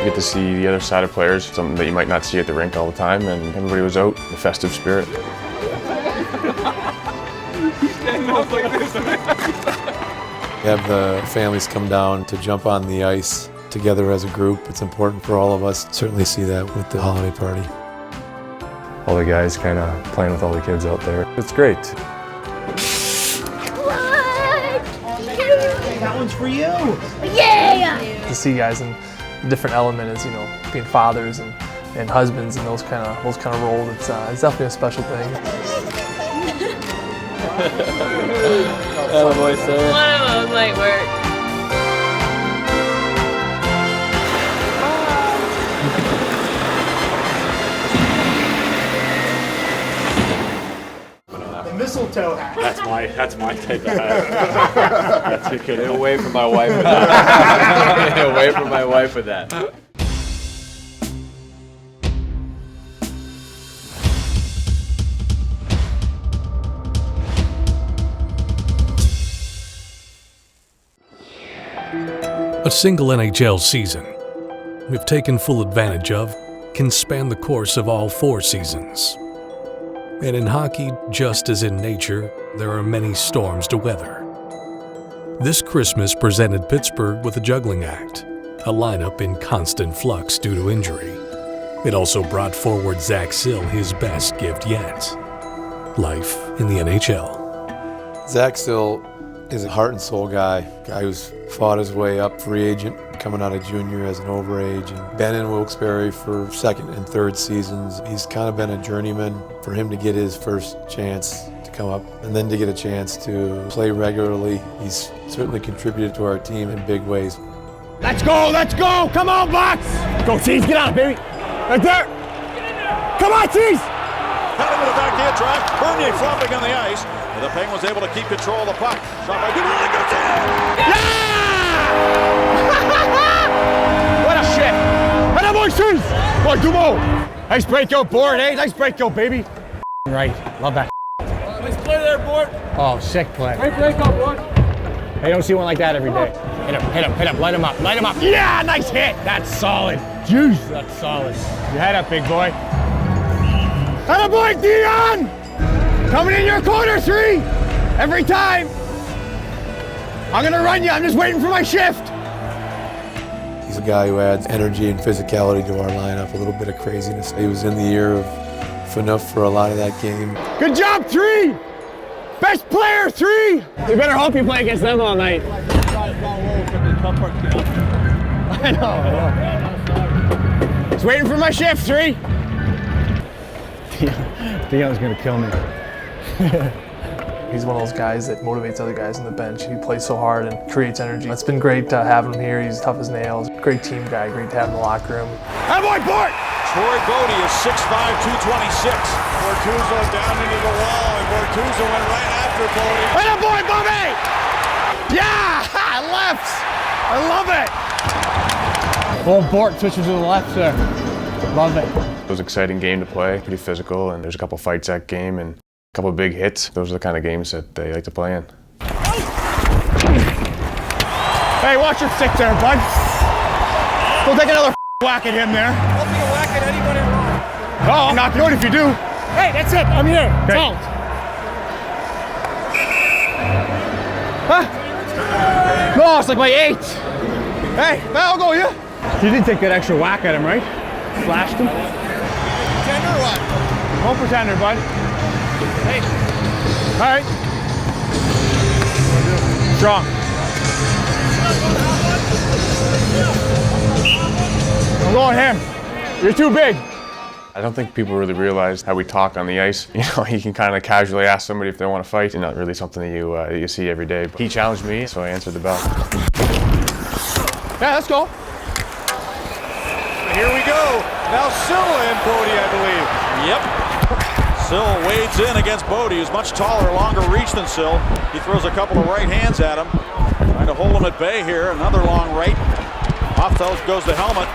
get to see the other side of players, something that you might not see at the rink all the time, and everybody was out, the festive spirit. Have the families come down to jump on the ice together as a group. It's important for all of us. Certainly see that with the holiday party. All the guys kind of playing with all the kids out there. It's great. That one's for you. Yeah! To see guys in a different element as, you know, being fathers and husbands and those kind of roles, it's definitely a special thing. Oh boy, sir. One of those might work. The mistletoe hat. That's my type of hat. Get away from my wife with that. Get away from my wife with that. A single NHL season, if taken full advantage of, can span the course of all 4 seasons. And in hockey, just as in nature, there are many storms to weather. This Christmas presented Pittsburgh with a juggling act, a lineup in constant flux due to injury. It also brought forward Sill his best gift yet: life in the NHL. Sill is a heart and soul guy who's fought his way up, free agent, coming out of junior as an overage, and been in Wilkes-Barre for 2nd and 3rd seasons. He's kind of been a journeyman. For him to get his first chance to come up and then to get a chance to play regularly, he's certainly contributed to our team in big ways. Let's go! Come on, Box! Go, Cheese, get out, baby! Right there! Come on, Cheese! Cut him with a backhand drive. Bernier flopping on the ice. And the Penguins able to keep control of the puck. Shot by Dupuis, goes in! Yeah! What a shit! What a boy, Cheese! Boy, Dumo! Nice breakout board, eh? Nice breakout, baby. Right, love that. Nice play there, Bort. Oh, sick play. Great breakout, Bort. I don't see one like that every day. Hit him, light him up. Yeah, nice hit. That's solid. Juice, that's solid. Your head up, big boy. Atta boy, Dion! Coming in your corner, 3. Every time. I'm gonna run you. I'm just waiting for my shift. He's a guy who adds energy and physicality to our lineup, a little bit of craziness. He was in the ear of Fanouf for a lot of that game. Good job, 3. Best player, 3. You better hope you play against them all night. I know. Just waiting for my shift, 3. Dion's gonna kill me. He's one of those guys that motivates other guys on the bench. He plays so hard and creates energy. It's been great having him here. He's tough as nails. Great team guy, great to have in the locker room. Hey, boy, Bort! Troy Bodie is 6'5", 226. Bortuzzo down into the wall, and Bortuzzo went right after Bodie. Hey, boy, Bobby! Yeah! Left! I love it! Oh, Bort switches to the left there. Love it. It was an exciting game to play, pretty physical, and there's a couple fights that game and a couple of big hits. Those are the kind of games that they like to play in. Hey, watch your stick there, bud. Go take another whack at him there. Don't be a whack at anybody wrong. Oh, knock you out if you do. Hey, that's it. I'm here. Okay. Don't. Huh? No, it's like my 8. Hey, I'll go, yeah. You did take that extra whack at him, right? Flashed him. Pretender or what? No pretender, bud. Hey. All right. Strong. I'm going him. You're too big. I don't think people really realize how we talk on the ice. You know, you can kind of casually ask somebody if they want to fight. It's not really something that you see every day. But he challenged me, so I answered the bell. Yeah, let's go. Here we go. Now Sill and Bodie, I believe. Yep. Sill wades in against Bodie, who's much taller, longer reach than Sill. He throws a couple of right hands at him. Trying to hold him at bay here. Another long right. Off goes the helmet.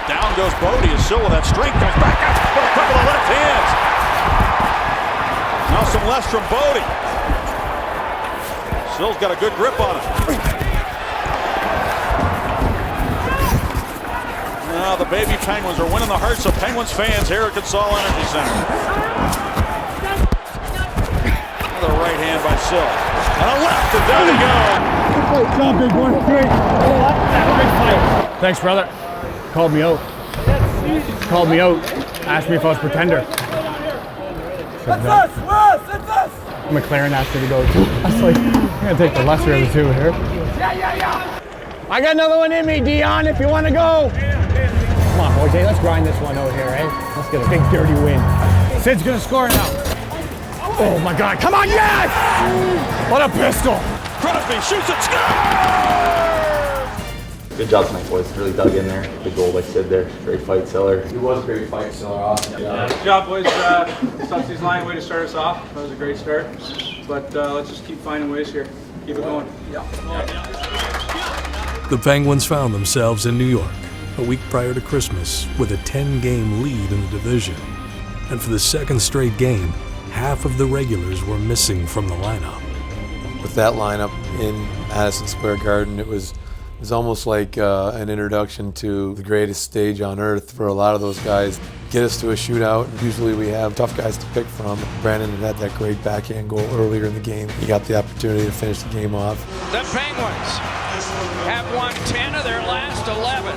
Down goes Bodie as Sill with that strength comes back up with a couple of left hands. Now some lefts from Bodie. Sill's got a good grip on him. Now the baby Penguins are winning the hearts of Penguins fans here at Consol Energy Center. Another right hand by Sill. And a left, and down he goes. Good job, big boy. Great. Big fight. Thanks, brother. Called me out. Called me out. Asked me if I was pretender. That's us! That's us! McLaren asked me to go too. I was like, I'm gonna take the lesser of the two here. Yeah. I got another one in me, Dion, if you want to go. Come on, OJ, let's grind this one out here, eh? Let's get a big dirty win. Sid's gonna score now. Oh my God, come on, yes! What a pistol! Crosby shoots it, scores! Good job tonight, boys. Really dug in there. Big goal by Sid there. Great fight, Siller. It was a great fight, Sill. Awesome. Good job, boys. Subsidies line, way to start us off. That was a great start. But let's just keep finding ways here. Keep it going. The Penguins found themselves in New York a week prior to Christmas with a 10-game lead in the division. And for the second straight game, half of the regulars were missing from the lineup. With that lineup in Madison Square Garden, it was almost like an introduction to the greatest stage on earth for a lot of those guys. Get us to a shootout. Usually we have tough guys to pick from. Brandon had that great backhand goal earlier in the game. He got the opportunity to finish the game off. The Penguins have won 10 of their last 11.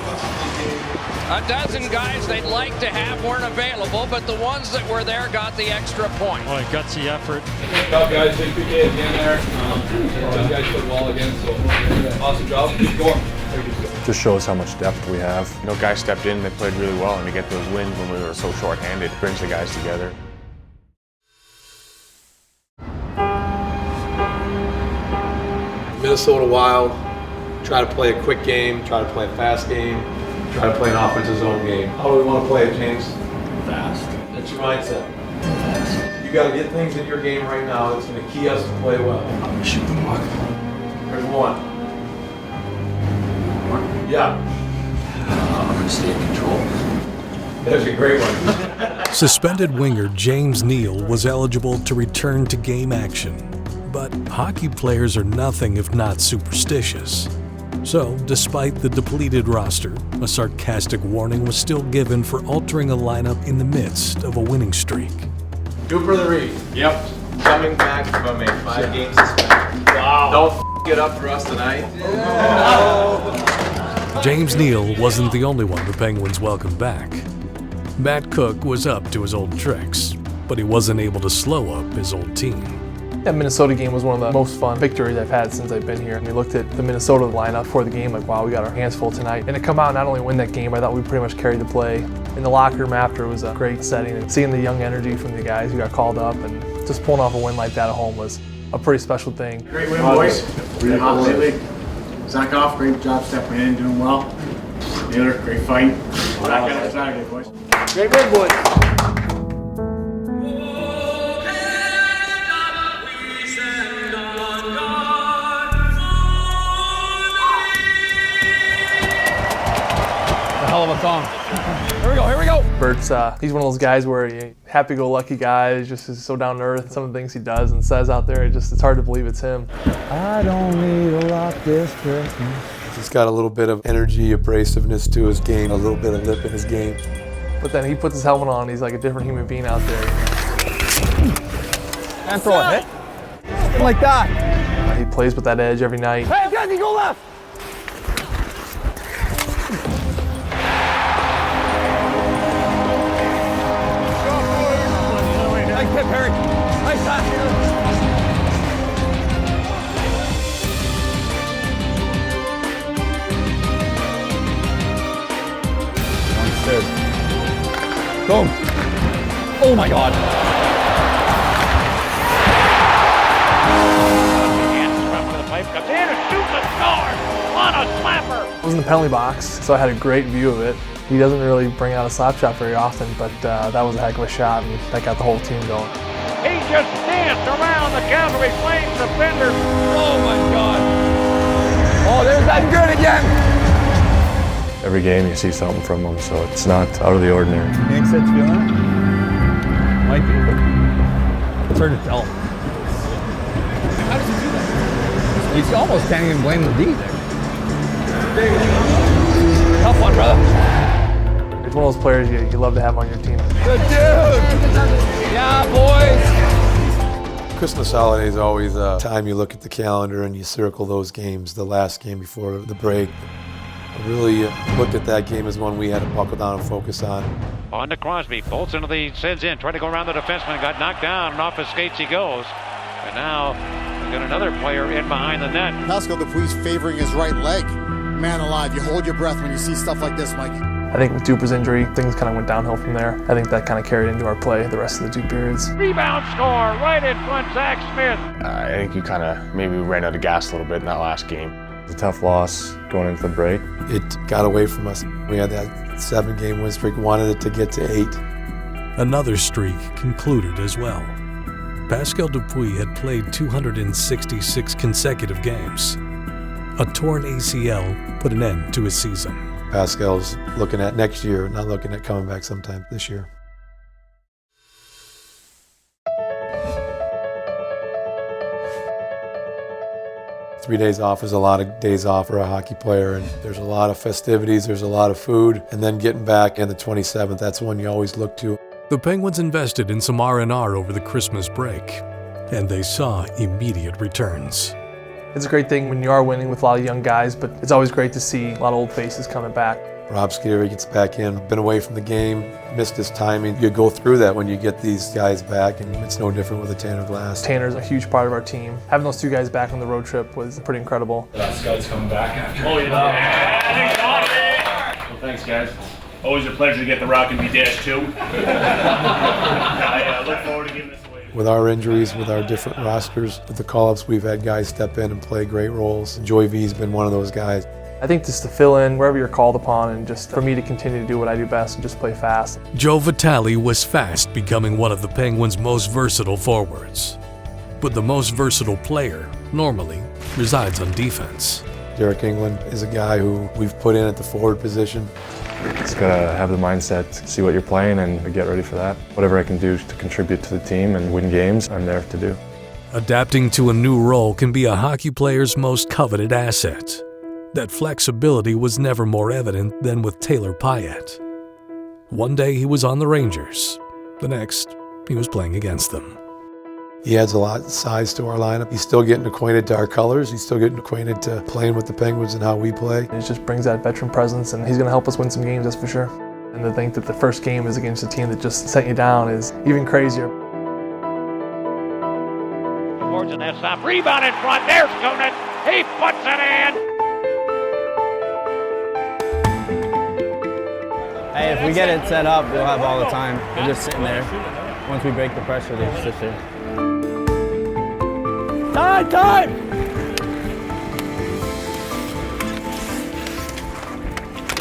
A dozen guys they'd like to have weren't available, but the ones that were there got the extra point. Boy, gutsy effort. Tough guys, big PK again there. Those guys put well again, so awesome job. Keep going. Just shows how much depth we have. You know, guys stepped in, they played really well, and to get those wins when we were so short-handed brings the guys together. Minnesota Wild, try to play a quick game, try to play a fast game, try to play an offensive zone game. How do we want to play it, James? Fast. That's your mindset. Fast. You got to get things in your game right now that's going to key us to play well. I'm going to shoot the puck. There's one. Yeah. I'm going to stay in control. That's a great one. Suspended winger James Neal was eligible to return to game action, but hockey players are nothing if not superstitious. So, despite the depleted roster, a sarcastic warning was still given for altering a lineup in the midst of a winning streak. Cooper the Reed. Yep. Coming back from a 5-game suspension. Wow. Don't it up for us tonight. James Neal wasn't the only one the Penguins welcomed back. Matt Cook was up to his old tricks, but he wasn't able to slow up his old team. That Minnesota game was one of the most fun victories I've had since I've been here. And we looked at the Minnesota lineup before the game like, wow, we got our hands full tonight. And to come out and not only win that game, I thought we pretty much carried the play. In the locker room after, it was a great setting. And seeing the young energy from the guys who got called up and just pulling off a win like that at home was a pretty special thing. Great win, boys. Really hot lately. Zakov, great job stepping in, doing well. Naylor, great fight. Back at it Saturday, boys. Great win, boys. Hell of a song. Here we go. Bert's, he's one of those guys where he happy-go-lucky guy. He's just is so down to earth. Some of the things he does and says out there, it's hard to believe it's him. I don't need a lot this Christmas. He's got a little bit of energy, abrasiveness to his game, a little bit of lip in his game. But then he puts his helmet on, he's like a different human being out there. And throw a hit. Like that. He plays with that edge every night. Hey, guys, you go left. Nice hit, Perry. Nice pass. Boom. Oh my God. Comes in and shoots a score on a slapper. I was in the penalty box, so I had a great view of it. He doesn't really bring out a slap shot very often, but that was a heck of a shot, and that got the whole team going. He just danced around the Calgary Flames defender. Oh my God. Oh, there's that good again. Every game you see something from him, so it's not out of the ordinary. You think Sid's feeling it? Might be, but it's hard to tell. How does he do that? You almost can't even blame the D there. Tough one, brother. It's one of those players you love to have on your team. Good dude! Yeah, boys! Christmas holiday is always a time you look at the calendar and you circle those games, the last game before the break. I really looked at that game as one we had to buckle down and focus on. On to Crosby, bolts into the sends in, tried to go around the defenseman, got knocked down, and off his skates he goes. And now we've got another player in behind the net. Pascal Dupuis favoring his right leg. Man alive, you hold your breath when you see stuff like this, Mike. I think with Duper's injury, things kind of went downhill from there. I think that kind of carried into our play the rest of the 2 periods. Rebound score right in front, Zach Smith. I think you kind of maybe ran out of gas a little bit in that last game. It was a tough loss going into the break. It got away from us. We had that 7-game win streak, wanted it to get to 8. Another streak concluded as well. Pascal Dupuis had played 266 consecutive games. A torn ACL put an end to his season. Pascal's looking at next year, not looking at coming back sometime this year. Three days off is a lot of days off for a hockey player, and there's a lot of festivities, there's a lot of food, and then getting back on the 27th, that's one you always look to. The Penguins invested in some R&R over the Christmas break, and they saw immediate returns. It's a great thing when you are winning with a lot of young guys, but it's always great to see a lot of old faces coming back. Rob Scary gets back in, been away from the game, missed his timing. You go through that when you get these guys back, and it's no different with a Tanner Glass. Tanner's a huge part of our team. Having those 2 guys back on the road trip was pretty incredible. Scott's coming back after. Oh, yeah. Well, thanks, guys. Always a pleasure to get the Rock and be Dash too. I look forward to giving this away. With our injuries, with our different rosters, with the call-ups, we've had guys step in and play great roles. Joey V's been one of those guys. I think just to fill in wherever you're called upon and just for me to continue to do what I do best and just play fast. Joe Vitale was fast becoming one of the Penguins' most versatile forwards. But the most versatile player normally resides on defense. Derek England is a guy who we've put in at the forward position. Just gotta have the mindset to see what you're playing and get ready for that. Whatever I can do to contribute to the team and win games, I'm there to do. Adapting to a new role can be a hockey player's most coveted asset. That flexibility was never more evident than with Taylor Pyatt. One day he was on the Rangers, the next he was playing against them. He adds a lot of size to our lineup. He's still getting acquainted to our colors. He's still getting acquainted to playing with the Penguins and how we play. It just brings that veteran presence, and he's going to help us win some games, that's for sure. And to think that the first game is against a team that just sent you down is even crazier. Towards the net stop, rebound in front, there's Goonan, he puts it in! Hey, if we get it set up, we'll have all the time. We're just sitting there. Once we break the pressure, they just sit there. Time!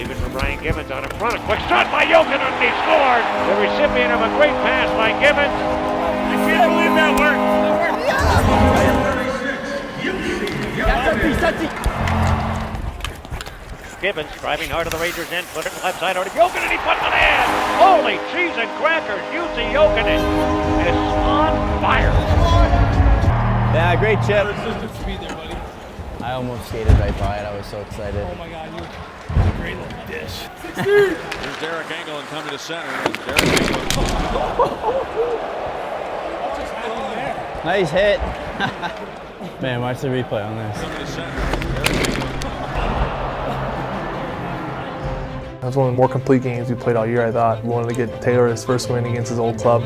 Even from Brian Gibbons out in front, a quick shot by Jokinen, and he scored! The recipient of a great pass by Gibbons. I can't believe that worked. Gibbons driving hard to the Rangers' end, put it left side over to Jokinen, and he puts it in! Holy cheese and crackers, Jussi Jokinen is on fire! Yeah, great chip. I almost skated right by it. I was so excited. Oh my God, you're a great little dish. Here's Derek Engelland coming to center. Nice hit. Man, watch the replay on this. That was one of the more complete games we played all year, I thought. We wanted to get Taylor his first win against his old club.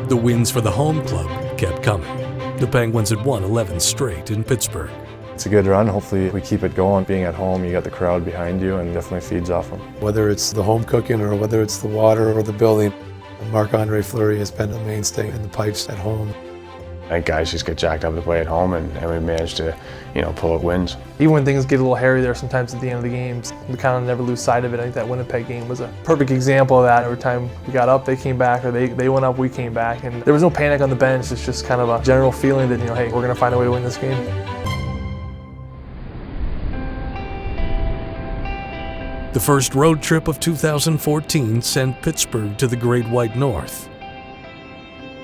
The wins for the home club kept coming. The Penguins had won 11 straight in Pittsburgh. It's a good run. Hopefully we keep it going. Being at home, you got the crowd behind you and definitely feeds off them. Whether it's the home cooking or whether it's the water or the building, Marc-Andre Fleury has been a mainstay in the pipes at home. I think guys just get jacked up to play at home, and we managed to, pull out wins. Even when things get a little hairy there sometimes at the end of the games, we kind of never lose sight of it. I think that Winnipeg game was a perfect example of that. Every time we got up, they came back, or they went up, we came back. And there was no panic on the bench. It's just kind of a general feeling that, hey, we're going to find a way to win this game. The first road trip of 2014 sent Pittsburgh to the Great White North.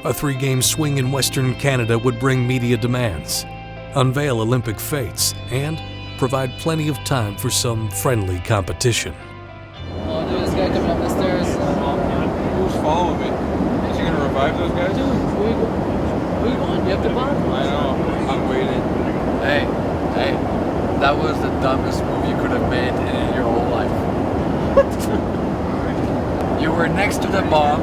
A 3-game swing in Western Canada would bring media demands, unveil Olympic fates, and provide plenty of time for some friendly competition. Oh, dude, this guy coming up the stairs. following me. Is you gonna revive those guys? Dude, where you going? You have to bomb? I know. I'm waiting. Hey, that was the dumbest move you could have made in your whole life. You were next to the bomb.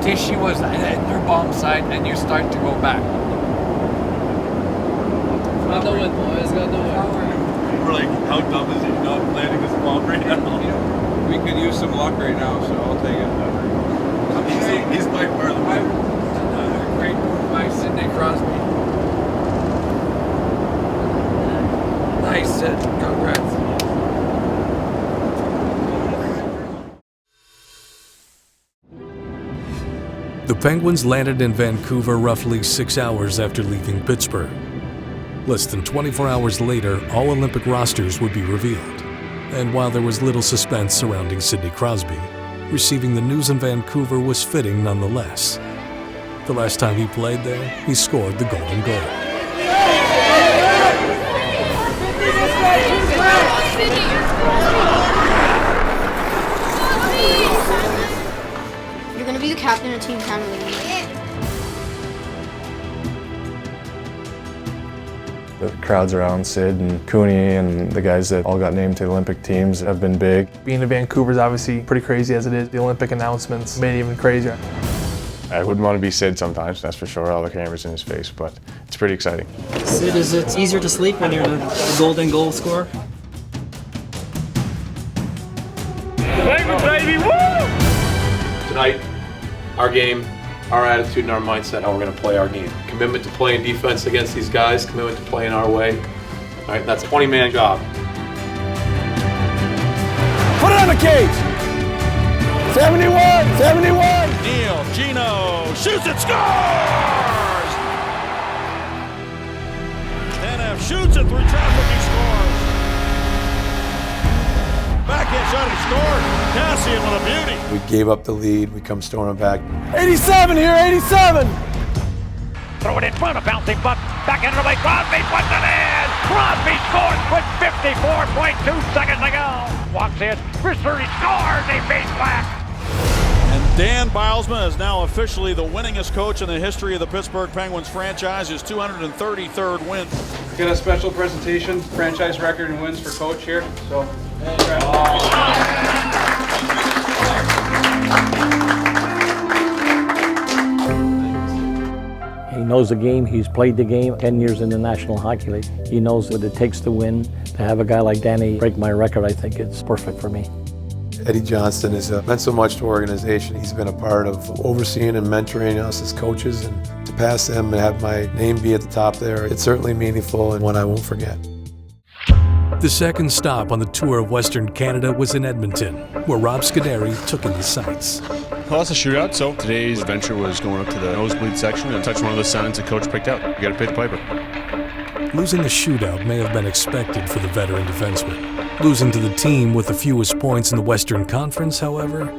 Tishy was at your bomb site, and you start to go back. Got the win, boys. Got the win. We're like, how dumb is he not planting this bomb right now? We could use some luck right now, so I'll take it. He's by far the right. Another great move by Sidney Crosby. Nice set. Congrats. The Penguins landed in Vancouver roughly 6 hours after leaving Pittsburgh. Less than 24 hours later, all Olympic rosters would be revealed. And while there was little suspense surrounding Sidney Crosby, receiving the news in Vancouver was fitting nonetheless. The last time he played there, he scored the golden goal. You're going to be the captain of Team Canada. The crowds around Sid and Cooney and the guys that all got named to the Olympic teams have been big. Being in Vancouver is obviously pretty crazy as it is. The Olympic announcements made it even crazier. I wouldn't want to be Sid sometimes, that's for sure, all the cameras in his face, but it's pretty exciting. Sid, is it easier to sleep when you're the golden goal scorer? Baby, woo! Tonight, our game, our attitude and our mindset, how we're going to play our game. Commitment to playing defense against these guys, commitment to playing our way. All right, that's a 20-man job. Put it on the cage! 71! 71! Neal, Gino, shoots it, scores! NF shoots it through traffic, he scores. Backhand shot, he scored. Cassian with a beauty. We gave up the lead. We come storming back. 87 here, 87! Throw it in front, a bouncing buck, back into the way, Crosby puts it in! Crosby scores with 54.2 seconds to go! Walks in, Risser, he scores, he beats Black! And Dan Bilesman is now officially the winningest coach in the history of the Pittsburgh Penguins franchise, his 233rd win. Get a special presentation, franchise record and wins for Coach here. So, He knows the game, he's played the game 10 years in the National Hockey League. He knows what it takes to win. To have a guy like Danny break my record, I think it's perfect for me. Eddie Johnston has meant so much to our organization. He's been a part of overseeing and mentoring us as coaches, and to pass him and have my name be at the top there, it's certainly meaningful and one I won't forget. The second stop on the tour of Western Canada was in Edmonton, where Rob Scuderi took in the sights. Well, that's a shootout, so today's adventure was going up to the nosebleed section and touch one of the signs the coach picked out. You gotta pay the piper. Losing a shootout may have been expected for the veteran defenseman. Losing to the team with the fewest points in the Western Conference, however,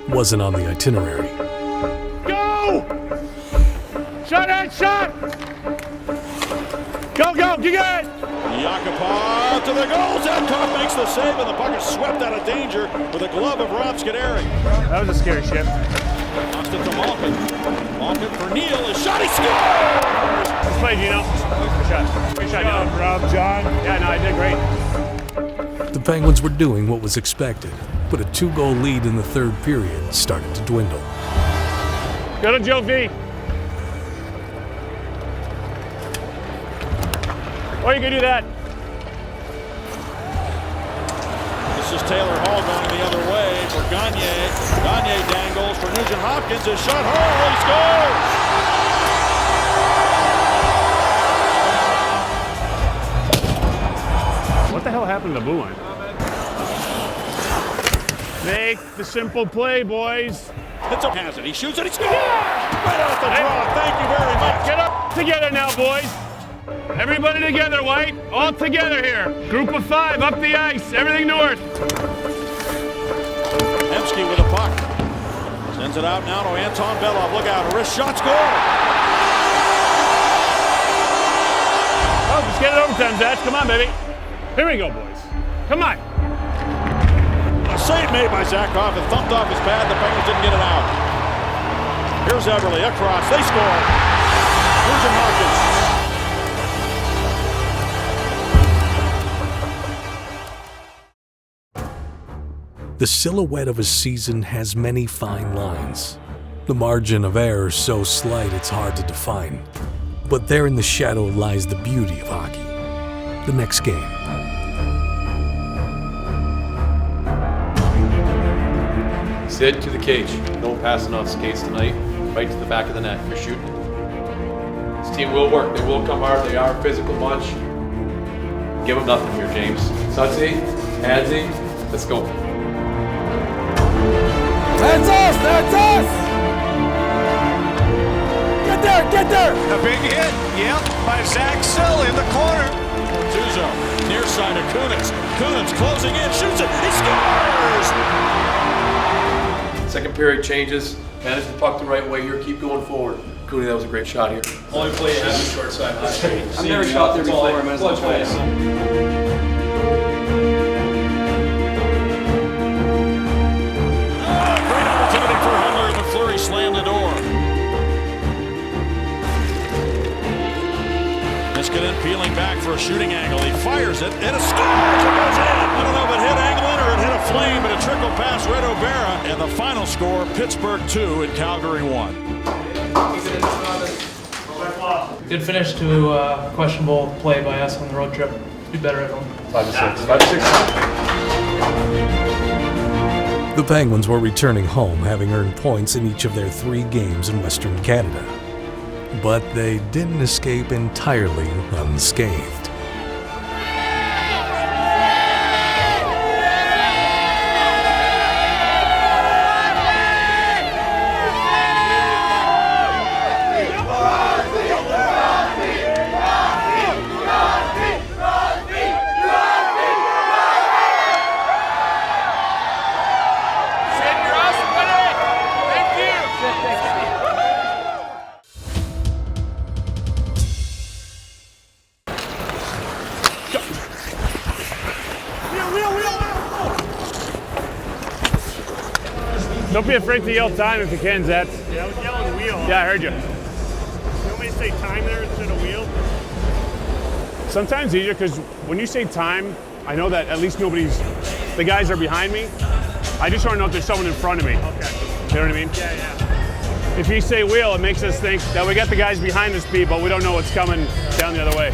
wasn't on the itinerary. Go! Shot and shot! Go, get it! Yakupov to the goal. Zemkov makes the save, and the puck is swept out of danger with a glove of Rob Scuderi. That was a scary shift. Lost it to Malkin. Malkin for Neal. His shot, he scores! Let's play, Gino. Good shot. Great shot, Gino. Rob, John. Yeah, no, I did great. The Penguins were doing what was expected, but a 2-goal lead in the third period started to dwindle. Go to Joe V. Or you can do that. This is Taylor Hall going the other way for Gagne. Gagne dangles for Nugent Hopkins. His shot, Hall, he scores! What the hell happened to the blue line? Make the simple play, boys. It's a pass it. He shoots it. He scores! Right off the draw. Thank you very much. Get up together now, boys. Everybody together, White. All together here. Group of 5, up the ice. Everything north. Emsky with a puck. Sends it out now to Anton Belov. Look out. A wrist shot, score! Oh, just get it overtime, Zach. Come on, baby. Here we go, boys. Come on. A save made by Zakhoff and thumped off his pad. The Penguins didn't get it out. Here's Everly across. They score. Nugent Hopkins. The silhouette of a season has many fine lines. The margin of error so slight it's hard to define. But there in the shadow lies the beauty of hockey. The next game. Sid to the cage. No passing off skates tonight. Right to the back of the net. You're shooting it. This team will work. They will come hard. They are a physical bunch. Give them nothing here, James. Sudsy, Hadsy, let's go. That's us! That's us! Get there! A big hit, yep, by Zach Sill in the corner. Tuzo, near side of Kunitz. Kunitz closing in, shoots it, he scores! Second period changes. Manage the puck the right way here. Keep going forward. Cooney, that was a great shot here. Only play you had the short side last week. I've never shot there before. I might as well try it. Great opportunity for Hunter, but Fleury slammed the door. Niskanen peeling back for a shooting angle. He fires it, and it scores! It goes in! I don't know if it hit Anglin or it hit a flame, but a trickle past Red O'Bara. And the final score, Pittsburgh 2 and Calgary 1. Good finish to a questionable play by us on the road trip. Do better at home. 5-6. The Penguins were returning home, having earned points in each of their 3 games in Western Canada. But they didn't escape entirely unscathed. Don't be afraid to yell time if you can, Zets. Yeah, I was yelling wheel. Yeah, I heard you. You want me to say time there instead of wheel? Sometimes easier because when you say time, I know that at least the guys are behind me. I just want to know if there's someone in front of me. Okay. You know what I mean? Yeah, yeah. If you say wheel, it makes us think that we got the guys behind the speed, but we don't know what's coming down the other way.